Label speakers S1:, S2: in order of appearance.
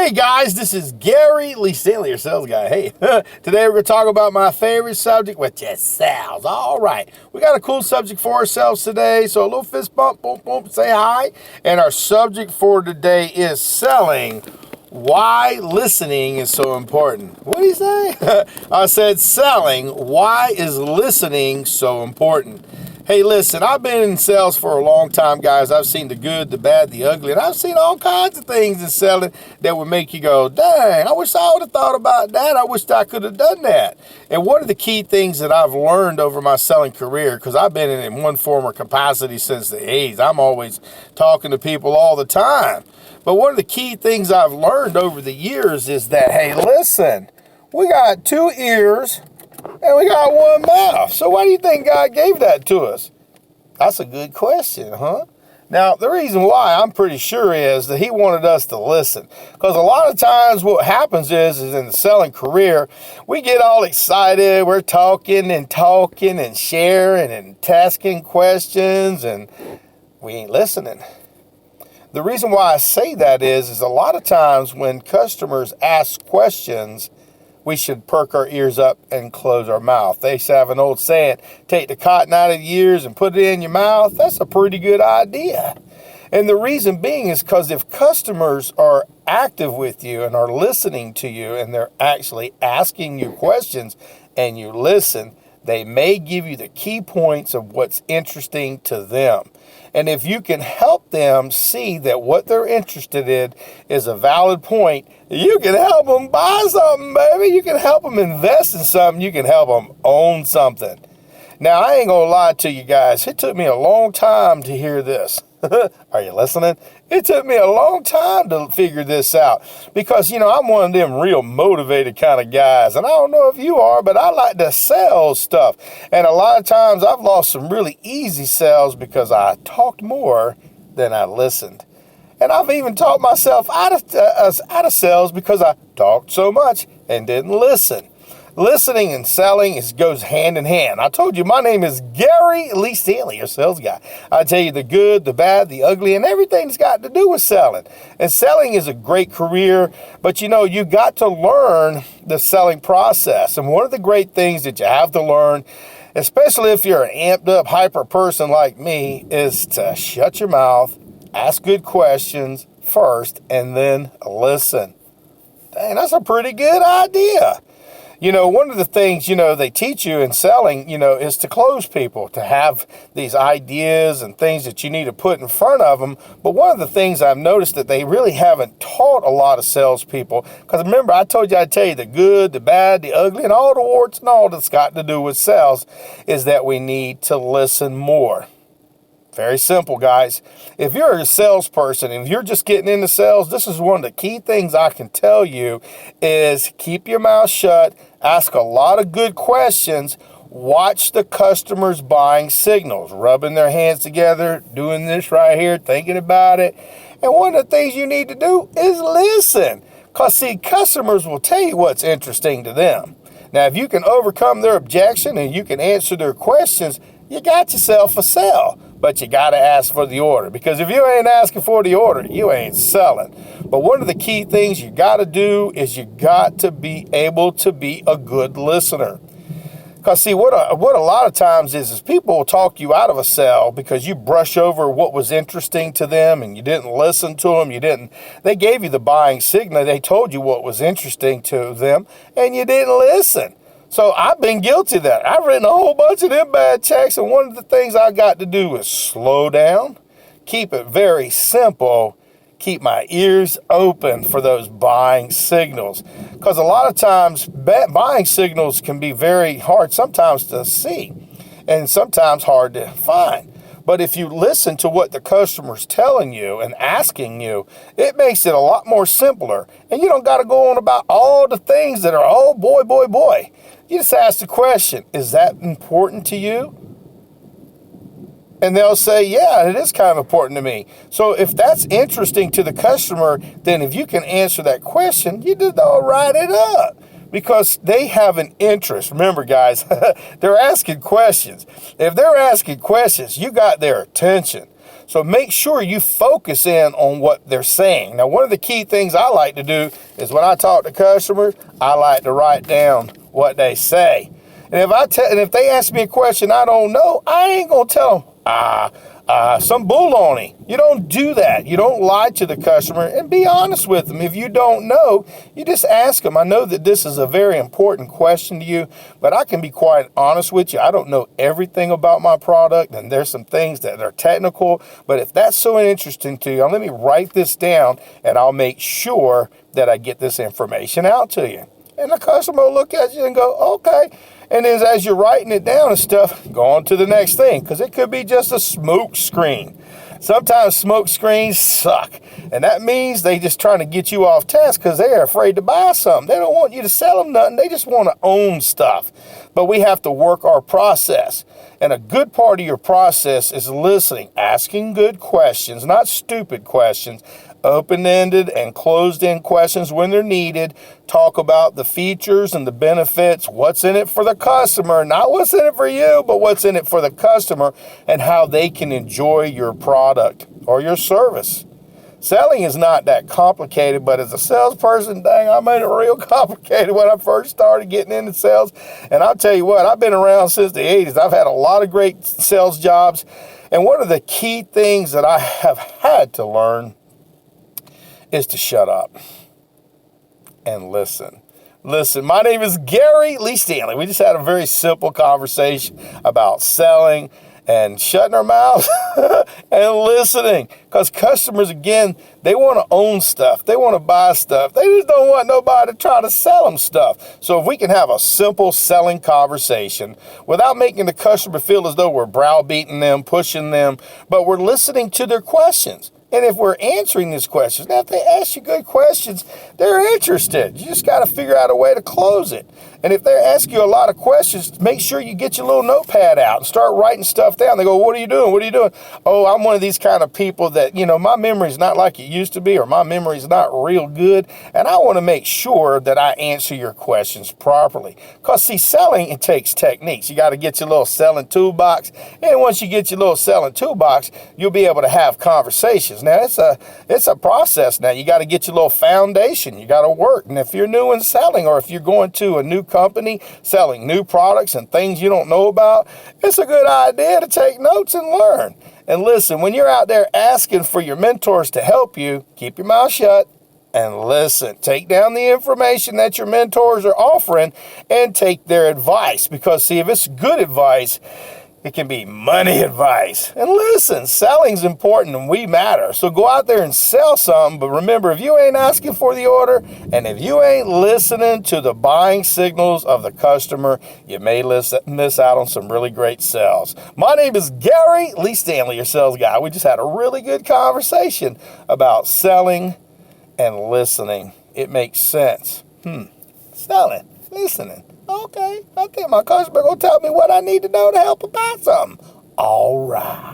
S1: Hey guys, this is Gary Lee Stanley, your sales guy. Hey, today we're going to talk about my favorite subject, which is sales. All right, we got a cool subject for ourselves today, so a little fist bump, boom, boom, say hi. And our subject for today is selling. Why listening is so important. What did he say? I said selling. Why is listening so important? Hey, listen, I've been in sales for a long time, guys. I've seen the good, the bad, the ugly, and I've seen all kinds of things in selling that would make you go, dang, I wish I would have thought about that. I wish I could have done that. And one of the key things that I've learned over my selling career, because I've been in one form or capacity since the 80s, I'm always talking to people all the time. But one of the key things I've learned over the years is that, hey, listen, we got 2 ears and we got 1 mouth. So why do you think God gave that to us? That's a good question, huh? Now, the reason why I'm pretty sure is that he wanted us to listen. Because a lot of times what happens is in the selling career, we get all excited. We're talking and sharing and asking questions, and we ain't listening. The reason why I say that is a lot of times when customers ask questions, we should perk our ears up and close our mouth. They have an old saying, take the cotton out of your ears and put it in your mouth. That's a pretty good idea. And the reason being is because if customers are active with you and are listening to you and they're actually asking you questions and you listen, they may give you the key points of what's interesting to them. And if you can help them see that what they're interested in is a valid point, you can help them buy something, baby. You can help them invest in something. You can help them own something. Now, I ain't going to lie to you guys. It took me a long time to hear this. Are you listening? It took me a long time to figure this out because, I'm one of them real motivated kind of guys. And I don't know if you are, but I like to sell stuff. And a lot of times I've lost some really easy sales because I talked more than I listened. And I've even talked myself out of sales because I talked so much and didn't listen. Listening and selling goes hand in hand. I told you my name is Gary Lee Stanley, your sales guy. I tell you the good, the bad, the ugly, and everything that's got to do with selling. And selling is a great career, but you got to learn the selling process. And one of the great things that you have to learn, especially if you're an amped up hyper person like me, is to shut your mouth, ask good questions first, and then listen. Dang, that's a pretty good idea. One of the things, they teach you in selling, is to close people, to have these ideas and things that you need to put in front of them. But one of the things I've noticed that they really haven't taught a lot of salespeople, because remember, I told you I'd tell you the good, the bad, the ugly, and all the warts and all that's got to do with sales, is that we need to listen more. Very simple, guys. If you're a salesperson and you're just getting into sales, this is one of the key things I can tell you is keep your mouth shut, ask a lot of good questions, watch the customers' buying signals, rubbing their hands together, doing this right here, thinking about it. And one of the things you need to do is listen. Because, see, customers will tell you what's interesting to them. Now, if you can overcome their objection and you can answer their questions, you got yourself a sale. But you got to ask for the order, because if you ain't asking for the order, you ain't selling. But one of the key things you got to do is you got to be able to be a good listener. Because see, what a lot of times is people will talk you out of a sale because you brush over what was interesting to them and you didn't listen to them. They gave you the buying signal. They told you what was interesting to them and you didn't listen. So I've been guilty of that. I've written a whole bunch of them bad checks, and one of the things I got to do is slow down, keep it very simple, keep my ears open for those buying signals. Because a lot of times buying signals can be very hard sometimes to see and sometimes hard to find. But if you listen to what the customer's telling you and asking you, it makes it a lot more simpler. And you don't got to go on about all the things that are, oh boy. You just ask the question, is that important to you? And they'll say, yeah, it is kind of important to me. So if that's interesting to the customer, then if you can answer that question, you just don't write it up. Because they have an interest. Remember, guys, they're asking questions. If they're asking questions, you got their attention. So make sure you focus in on what they're saying. Now, one of the key things I like to do is when I talk to customers, I like to write down what they say. And if they ask me a question I don't know, I ain't gonna tell them, some bull on it. You don't do that. You don't lie to the customer, and be honest with them. If you don't know, you just ask them. I know that this is a very important question to you, but I can be quite honest with you. I don't know everything about my product, and there's some things that are technical, but if that's so interesting to you, let me write this down, and I'll make sure that I get this information out to you. And the customer will look at you and go, okay. And then as you're writing it down and stuff, go on to the next thing, because it could be just a smoke screen. Sometimes smoke screens suck, and that means they just trying to get you off task because they're afraid to buy something. They don't want you to sell them nothing. They just want to own stuff. But we have to work our process. And a good part of your process is listening, asking good questions, not stupid questions, open-ended and closed-end questions when they're needed. Talk about the features and the benefits, what's in it for the customer, not what's in it for you, but what's in it for the customer and how they can enjoy your product or your service. Selling is not that complicated, but as a salesperson, dang, I made it real complicated when I first started getting into sales. And I'll tell you what, I've been around since the 80s. I've had a lot of great sales jobs. And one of the key things that I have had to learn is to shut up and listen. Listen, my name is Gary Lee Stanley. We just had a very simple conversation about selling and shutting our mouths and listening. Because customers, again, they want to own stuff. They want to buy stuff. They just don't want nobody to try to sell them stuff. So if we can have a simple selling conversation without making the customer feel as though we're browbeating them, pushing them, but we're listening to their questions. And if we're answering these questions, now if they ask you good questions, they're interested. You just got to figure out a way to close it. And if they ask you a lot of questions, make sure you get your little notepad out and start writing stuff down. They go, what are you doing? What are you doing? Oh, I'm one of these kind of people that, my memory's not like it used to be, or my memory's not real good. And I want to make sure that I answer your questions properly. Because, see, selling, it takes techniques. You got to get your little selling toolbox. And once you get your little selling toolbox, you'll be able to have conversations. Now, it's a process now. You got to get your little foundation. You got to work. And if you're new in selling, or if you're going to a new company selling new products and things you don't know about, it's a good idea to take notes and learn. And listen, when you're out there asking for your mentors to help you, keep your mouth shut and listen. Take down the information that your mentors are offering and take their advice. Because, see, if it's good advice, it can be money advice. And listen, selling's important and we matter. So go out there and sell something. But remember, if you ain't asking for the order and if you ain't listening to the buying signals of the customer, you may miss out on some really great sales. My name is Gary Lee Stanley, your sales guy. We just had a really good conversation about selling and listening. It makes sense. Selling, listening. Okay, my customer gonna tell me what I need to know to help him buy something. All right.